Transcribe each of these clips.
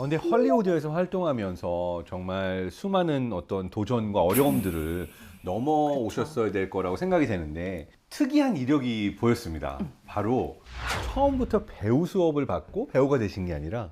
근데 헐리우드에서 활동하면서 정말 수많은 어떤 도전과 어려움들을 넘어오셨어야 될 거라고 생각이 되는데 특이한 이력이 보였습니다. 바로 처음부터 배우 수업을 받고 배우가 되신 게 아니라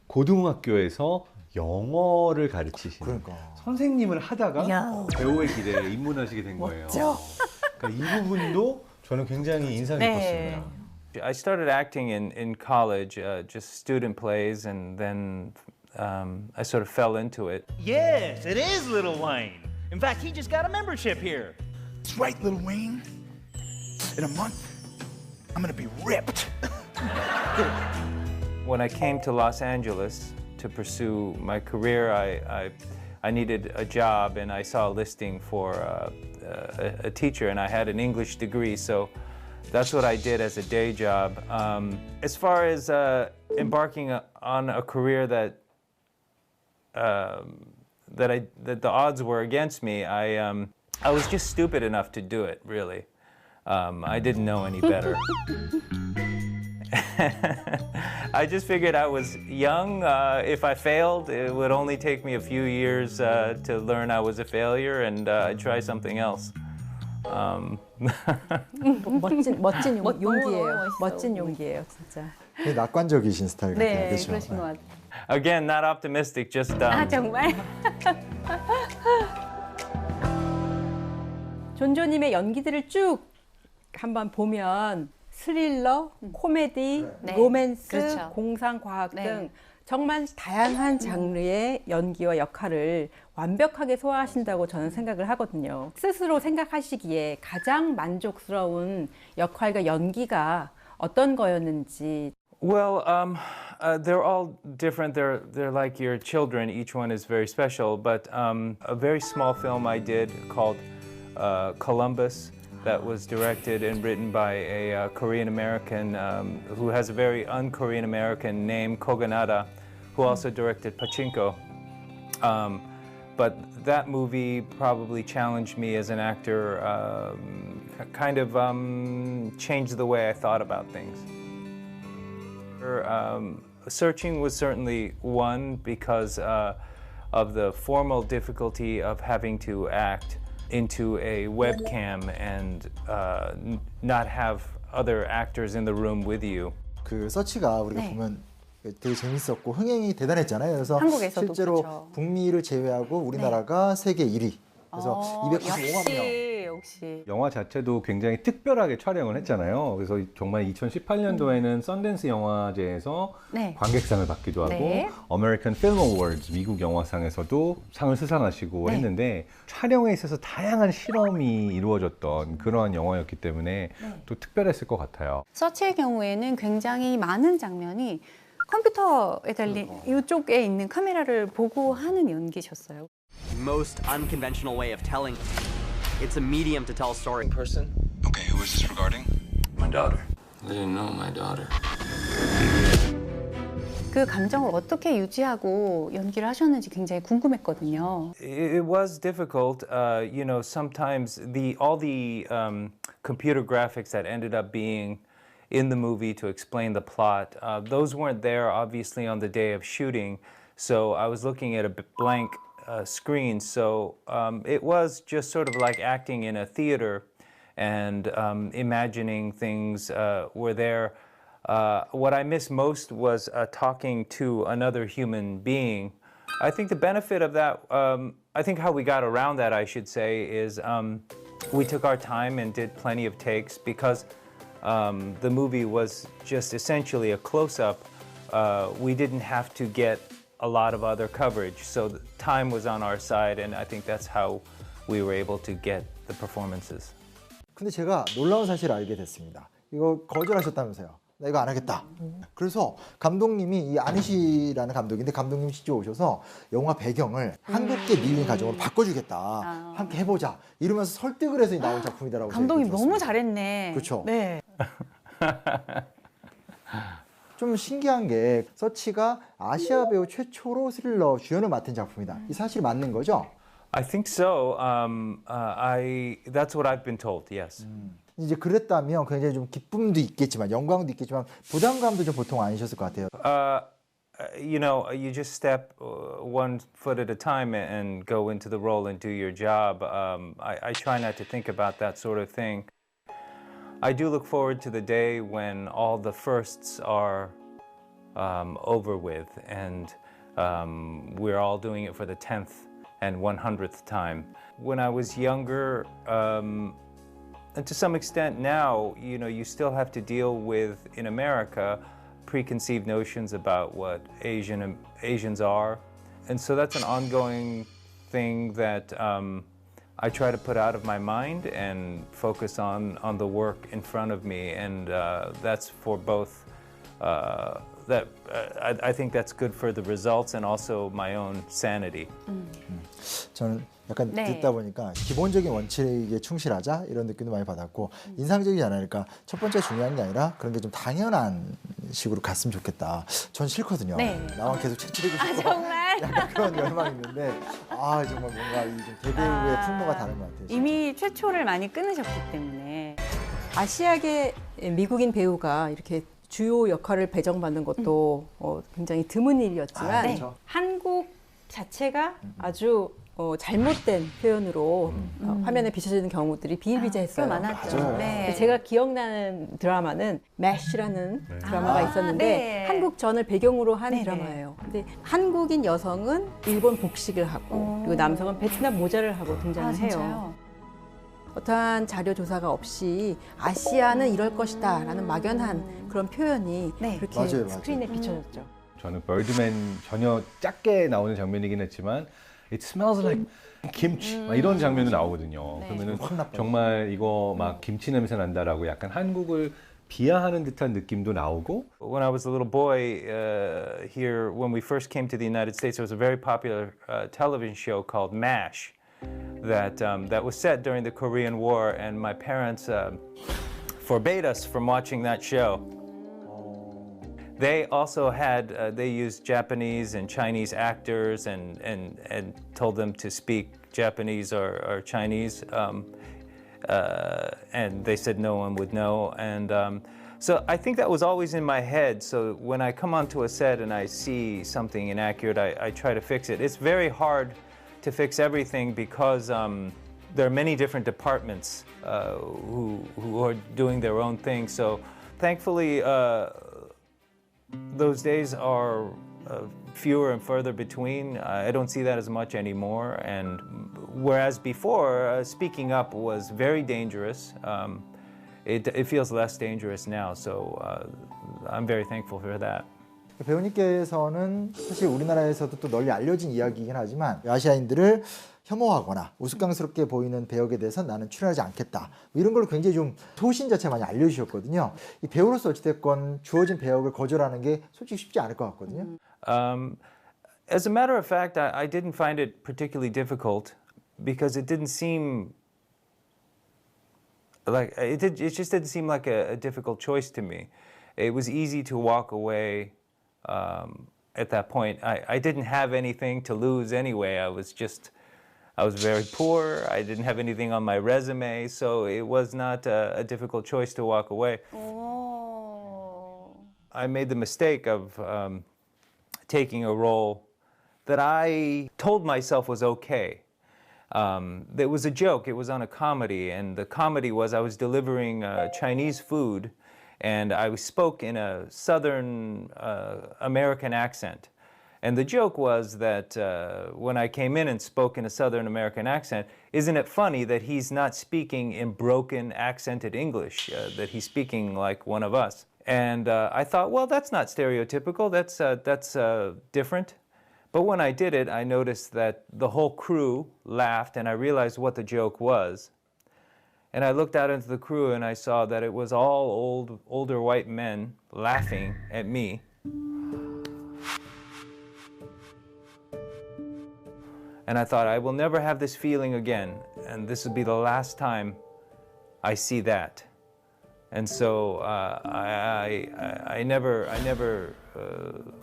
고등학교에서 영어를 가르치시는 선생님을 하다가 배우의 길에 입문하시게 된 거예요. 그러니까 이 부분도 저는 굉장히 인상 깊었습니다. I started acting in college, just student plays, and then I sort of fell into it. Yes, it is Little Wayne. In fact, he just got a membership here. That's right, Little Wayne. In a month, I'm gonna be ripped. When I came to Los Angeles to pursue my career, I needed a job, and I saw a listing for a teacher, and I had an English degree, so that's what I did as a day job. As far as embarking on a career that the odds were against me, I was just stupid enough to do it. Really, I didn't know any better. I just figured I was young. If I failed, it would only take me a few years to learn I was a failure, and I'd try something else. 멋진 용기예요. 멋진 용기예요, 진짜. 낙관적이신 스타일 같아요. 그렇죠? 그러신 것 같아요. Again, not optimistic, just dumb. 정말? 존조님의 연기들을 쭉 한번 보면 스릴러, 코미디, 로맨스, 그렇죠. 공상과학 등 정말 다양한 장르의 연기와 역할을 완벽하게 소화하신다고 저는 생각을 하거든요. 스스로 생각하시기에 가장 만족스러운 역할과 연기가 어떤 거였는지. Well, they're all different. They're like your children. Each one is very special. But a very small film I did called Columbus, that was directed and written by a Korean American who has a very un-Korean American name, Koganada, who also directed Pachinko. But that movie probably challenged me as an actor, kind of changed the way I thought about things. Searching was certainly one because of the formal difficulty of having to act into a webcam and not have other actors in the room with you. 그 서치가 우리가 보면 되게 재밌었고 흥행이 대단했잖아요. 그래서 한국에서도 실제로 그렇죠. 북미를 제외하고 우리나라가 세계 1위. 그래서 295만 명. 역시. 영화 자체도 굉장히 특별하게 촬영을 했잖아요. 그래서 정말 2018년도에는 썬댄스 영화제에서 관객상을 받기도 하고 아메리칸 필름 어워즈 미국 영화상에서도 상을 수상하시고 했는데 촬영에 있어서 다양한 실험이 이루어졌던 그러한 영화였기 때문에 또 특별했을 것 같아요. 서치의 경우에는 굉장히 많은 장면이 컴퓨터에 달린 이쪽에 있는 카메라를 보고 하는 연기셨어요. Most unconventional way of telling. It's a medium to tell a story. Person? Okay, who is this regarding? My daughter. I didn't know my daughter. 그 감정을 어떻게 유지하고 연기를 하셨는지 굉장히 궁금했거든요. It was difficult. You know, sometimes all the computer graphics that ended up being in the movie to explain the plot, those weren't there obviously on the day of shooting. So I was looking at a blank screen. So it was just sort of like acting in a theater and imagining things were there. What I missed most was talking to another human being. I think the benefit of that, I think how we got around that, I should say, is we took our time and did plenty of takes because the movie was just essentially a close-up. We didn't have to get a lot of other coverage, so the time was on our side, and I think that's how we were able to get the performances. 근데 제가 놀라운 사실을 알게 됐습니다. 이거 거절하셨다면서요. 나 이거 안 하겠다. 그래서 감독님이 이 안희시라는 감독인데 감독님이 직접 오셔서 영화 배경을 한국계 미인 가정으로 바꿔주겠다. 함께 해보자. 이러면서 설득을 해서 나온 작품이다라고. 감독님 너무 잘했네. 그렇죠. 네. 좀 신기한 게 서치가 아시아 배우 최초로 스릴러 주연을 맡은 작품이다. 이 사실 맞는 거죠? I think so. That's what I've been told. Yes. 이제 그랬다면 굉장히 좀 기쁨도 있겠지만 영광도 있겠지만 부담감도 좀 보통 아니셨을 것 같아요. you know, you just step one foot at a time and go into the role and do your job. I try not to think about that sort of thing. I do look forward to the day when all the firsts are over with and we're all doing it for the 10th and 100th time. When I was younger, and to some extent now, you know, you still have to deal with, in America, preconceived notions about what Asians are. And so that's an ongoing thing that I try to put out of my mind and focus on the work in front of me. And that's for both, I think that's good for the results and also my own sanity. 저는 약간 네. 듣다 보니까 기본적인 원칙에 충실하자 이런 느낌도 많이 받았고 인상적이지 않으니까 첫 번째 중요한 게 아니라 그런 게 좀 당연한 식으로 갔으면 좋겠다. 전 싫거든요. 네. 나만 계속 채찍이고 싶고 정말? 약간 그런 열망이 있는데 아 정말 뭔가 이좀 대배우의 풍모가 다른 것 같아요. 이미 최초를 많이 끊으셨기 때문에. 아시아계 미국인 배우가 이렇게 주요 역할을 배정받는 것도 굉장히 드문 일이었지만 그렇죠. 한국 자체가 아주 잘못된 표현으로 화면에 비춰지는 경우들이 비일비재했어요. 꽤 많았죠. 네. 제가 기억나는 드라마는 매쉬라는 드라마가 있었는데 네. 한국 전을 배경으로 한 네네. 드라마예요. 근데 한국인 여성은 일본 복식을 하고 그리고 남성은 베트남 모자를 하고 등장을 해요. 진짜요? 어떠한 자료 조사가 없이 아시아는 이럴 것이다 라는 막연한 그런 표현이 네. 그렇게 맞아요, 맞아요. 스크린에 비춰졌죠. 저는 버드맨 전혀 작게 나오는 장면이긴 했지만 It smells like 김치 막 이런 장면이 나오거든요. 그러면은 확 나빠요. 정말 이거 막 김치 냄새 난다라고 약간 한국을 비하하는 듯한 느낌도 나오고. When I was a little boy here, when we first came to the United States, there was a very popular television show called MASH that was set during the Korean War, and my parents forbade us from watching that show. They also had, they used Japanese and Chinese actors and told them to speak Japanese or Chinese. And they said no one would know. And so I think that was always in my head. So when I come onto a set and I see something inaccurate, I try to fix it. It's very hard to fix everything because there are many different departments who are doing their own thing. So thankfully, those days are fewer and further between. I don't see that as much anymore. And whereas before, speaking up was very dangerous, it feels less dangerous now. So I'm very thankful for that. 배우님께서는 사실 우리나라에서도 또 널리 알려진 이야기이긴 하지만 아시아인들을 혐오하거나 우스꽝스럽게 보이는 배역에 대해서 나는 출연하지 않겠다. 이런 걸 굉장히 좀 소신 자체가 많이 알려주셨거든요. 이 배우로서 어찌됐건 주어진 배역을 거절하는 게 솔직히 쉽지 않을 것 같거든요. As a matter of fact, I didn't find it particularly difficult because it didn't seem like it just didn't seem like a difficult choice to me. It was easy to walk away at that point. I didn't have anything to lose anyway. I was very poor. I didn't have anything on my resume, so it was not a difficult choice to walk away. I made the mistake of taking a role that I told myself was okay. It was a joke. It was on a comedy, and the comedy was I was delivering Chinese food, and I spoke in a Southern American accent. And the joke was that when I came in and spoke in a Southern American accent, isn't it funny that he's not speaking in broken accented English, that he's speaking like one of us? And I thought, well, that's not stereotypical, that's different. But when I did it, I noticed that the whole crew laughed, and I realized what the joke was. And I looked out into the crew and I saw that it was all older white men laughing at me. And I thought, I will never have this feeling again, and this will be the last time I see that. And so I never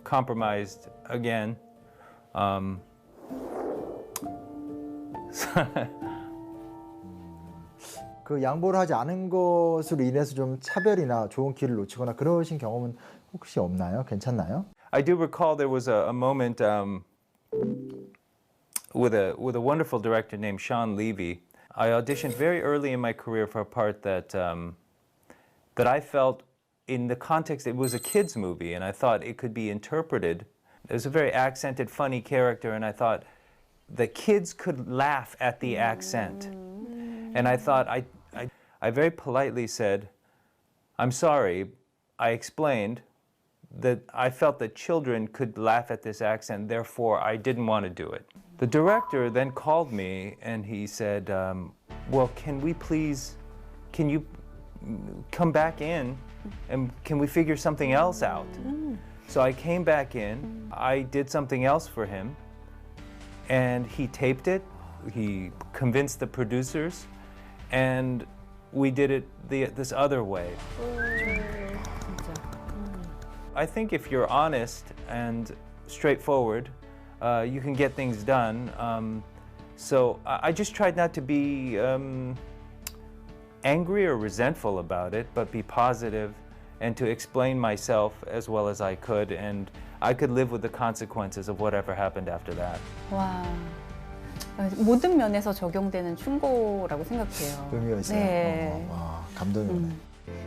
compromised again. 그 양보를 하지 않은 것으로 인해서 좀 차별이나 좋은 기회를 놓치거나 그러신 경험은 혹시 없나요? 괜찮나요? I do recall there was a moment with a wonderful director named Sean Levy. I auditioned very early in my career for a part that I felt, in the context, it was a kids movie, and I thought it could be interpreted. It was a very accented, funny character, and I thought the kids could laugh at the accent. And I thought, I very politely said, I'm sorry. I explained that I felt that children could laugh at this accent, therefore I didn't want to do it. The director then called me and he said, well, can you come back in and can we figure something else out? So I came back in, I did something else for him, and he taped it, he convinced the producers, and we did it this other way. I think if you're honest and straightforward, you can get things done. So I just tried not to be angry or resentful about it, but be positive and to explain myself as well as I could, and I could live with the consequences of whatever happened after that. 와, 모든 면에서 적용되는 충고라고 생각해요. 의미가 있어요. 네. 와, 감동이 오네.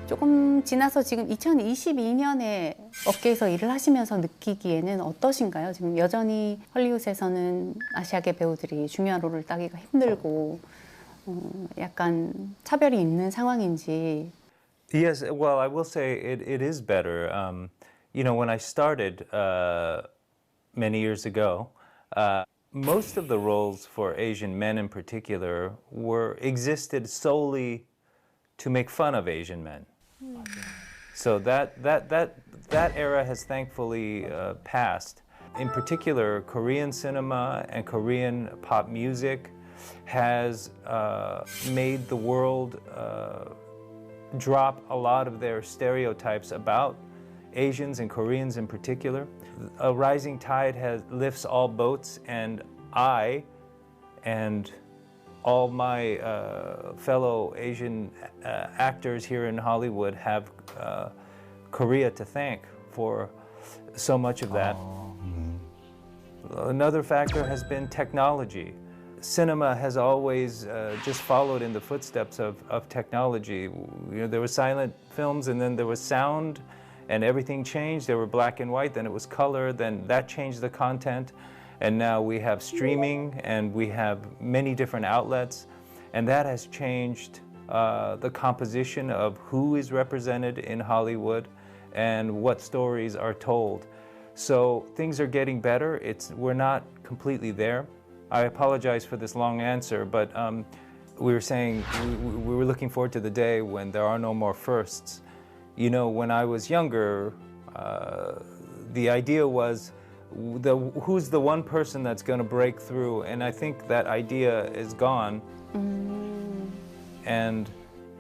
조금 지나서 지금 2022년에 업계에서 일을 하시면서 느끼기에는 어떠신가요? 지금 여전히 헐리우드에서는 아시아계 배우들이 중요한 롤을 따기가 힘들고 약간 차별이 있는 상황인지. Yes, well, I will say it is better. You know, when I started many years ago, most of the roles for Asian men in particular existed solely to make fun of Asian men. So that era has thankfully passed. In particular, Korean cinema and Korean pop music has made the world drop a lot of their stereotypes about Asians and Koreans in particular. A rising tide lifts all boats, and I and all my fellow Asian actors here in Hollywood have Korea to thank for so much of that. Another factor has been technology. Cinema has always just followed in the footsteps of technology. You know, there were silent films, and then there was sound, and everything changed. There were black and white, then it was color, then that changed the content. And now we have streaming, and we have many different outlets, and that has changed the composition of who is represented in Hollywood and what stories are told. So things are getting better. We're not completely there. I apologize for this long answer, but we were saying we were looking forward to the day when there are no more firsts. You know, when I was younger, the idea was who's the one person that's going to break through, and I think that idea is gone. And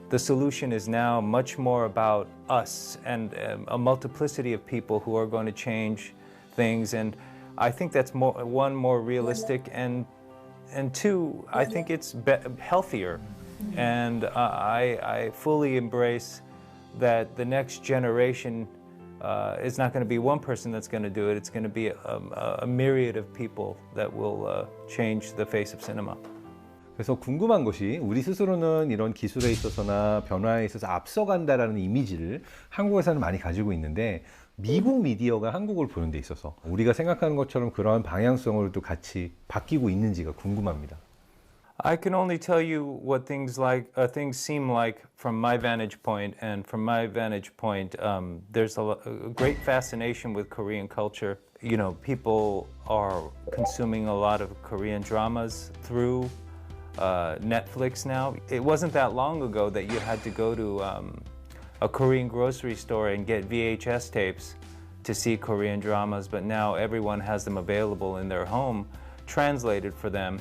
the solution is now much more about us and a multiplicity of people who are going to change things. And I think that's more realistic, and two, I think it's healthier. And I fully embrace that the next generation is not going to be one person that's going to do it. It's going to be a myriad of people that will change the face of cinema. 그래서 궁금한 것이, 우리 스스로는 이런 기술에 있어서나 변화에 있어서 앞서간다라는 이미지를 한국에서는 많이 가지고 있는데, 미국 미디어가 한국을 보는 데 있어서 우리가 생각하는 것처럼 그러한 방향성으로도 같이 바뀌고 있는지가 궁금합니다. I can only tell you what things seem like from my vantage point, and from my vantage point, there's a great fascination with Korean culture. You know, people are consuming a lot of Korean dramas through Netflix now. It wasn't that long ago that you had to go to a Korean grocery store and get VHS tapes to see Korean dramas, but now everyone has them available in their home, translated for them.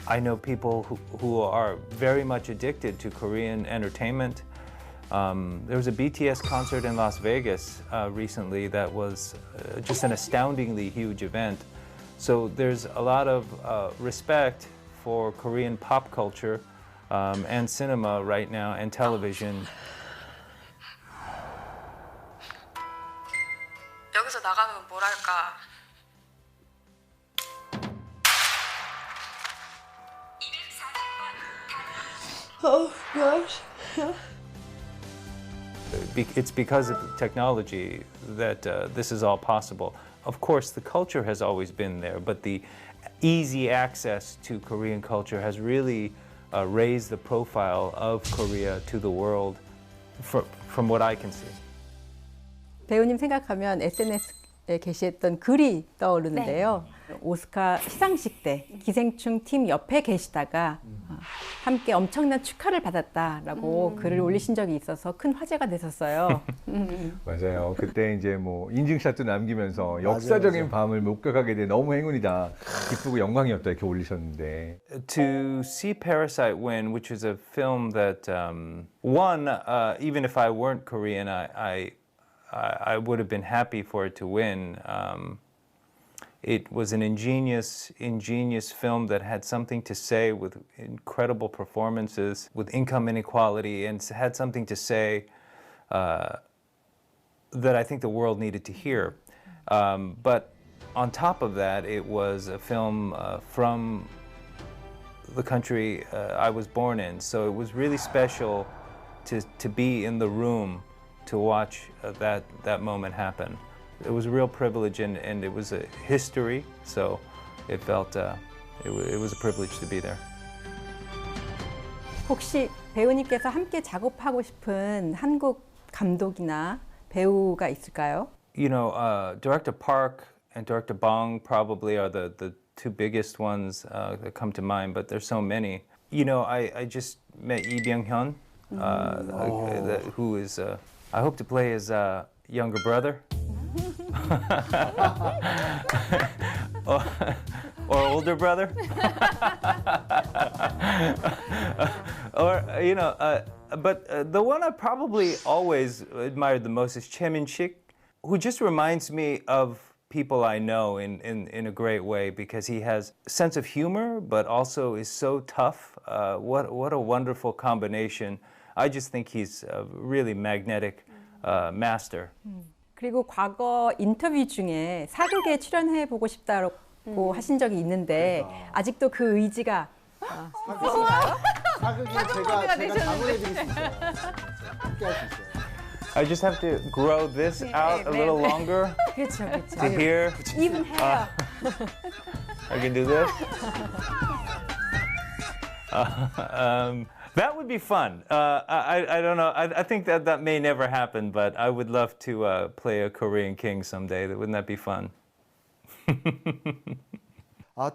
I know people who are very much addicted to Korean entertainment. There was a BTS concert in Las Vegas recently that was just an astoundingly huge event. So there's a lot of respect for Korean pop culture and cinema right now, and television. It's because of technology that this is all possible. Of course, the culture has always been there, but the easy access to Korean culture has really raised the profile of Korea to the world from what I can see. 배우님 생각하면 SNS에 게시했던 글이 떠오르는데요. 오스카 시상식 때 기생충 팀 옆에 계시다가 함께 엄청난 축하를 받았다라고 글을 올리신 적이 있어서 큰 화제가 됐었어요. 맞아요. 그때 이제 뭐 인증샷도 남기면서 역사적인 맞아요. 밤을 목격하게 돼 너무 행운이다, 기쁘고 영광이었다 이렇게 올리셨는데. To see Parasite win, which is a film that won, even if I weren't Korean, I would have been happy for it to win. It was an ingenious film that had something to say with incredible performances, with income inequality, and had something to say that I think the world needed to hear. But on top of that, it was a film from the country I was born in, so it was really special to be in the room to watch that moment happen. It was a real privilege, and it was a history, so it felt it was a privilege to be there. 혹시 배우님께서 함께 작업하고 싶은 한국 감독이나 배우가 있을까요? You know, Director Park and Director Bong probably are the two biggest ones that come to mind, but there's so many. You know, I just met Lee Byung-hyun, who is, I hope to play his younger brother. or older brother. Or, you know, but the one I probably always admired the most is Choi Min-sik, who just reminds me of people I know in a great way, because he has a sense of humor, but also is so tough. What a wonderful combination. I just think he's a really magnetic master. 그리고 과거 인터뷰 중에 사극에 출연해 보고 싶다고 하신 적이 있는데 아직도 그 의지가 있으신가요? 사극이 제가 자문해드릴 수 있어요. 함께 할 수 있어요. I just have to grow this out a little longer 그렇죠, 그렇죠. to here. Even hair. I can do this. That would be fun. I don't know. I think that may never happen, but I would love to play a Korean king someday. Wouldn't that be fun?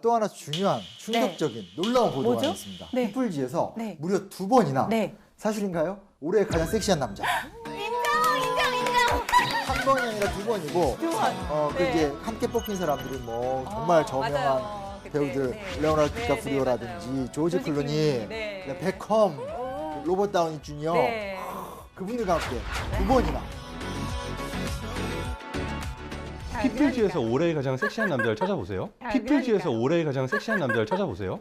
또 하나 중요한 충격적인 놀라운 보도가 뭐죠? 있습니다. 네. 피플지에서 네. 무려 2번이나 네. 사실인가요? 올해 가장 섹시한 남자. 한 번이 아니라 2번이고 그 이제 함께 뽑힌 사람들이 뭐 정말 저명한 배우들 레오나르도 디카프리오라든지 조지 클루니, 베컴, 로버트 다우니 주니어 그분들과 함께 2번이나. 피플지에서 올해 가장 섹시한 남자를 찾아보세요. 피플지에서 올해 가장 섹시한 남자를 찾아보세요.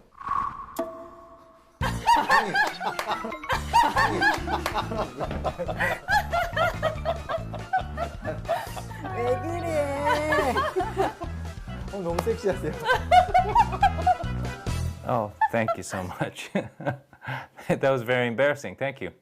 왜 그래? 너무 섹시하세요. Oh, thank you so much. That was very embarrassing. Thank you.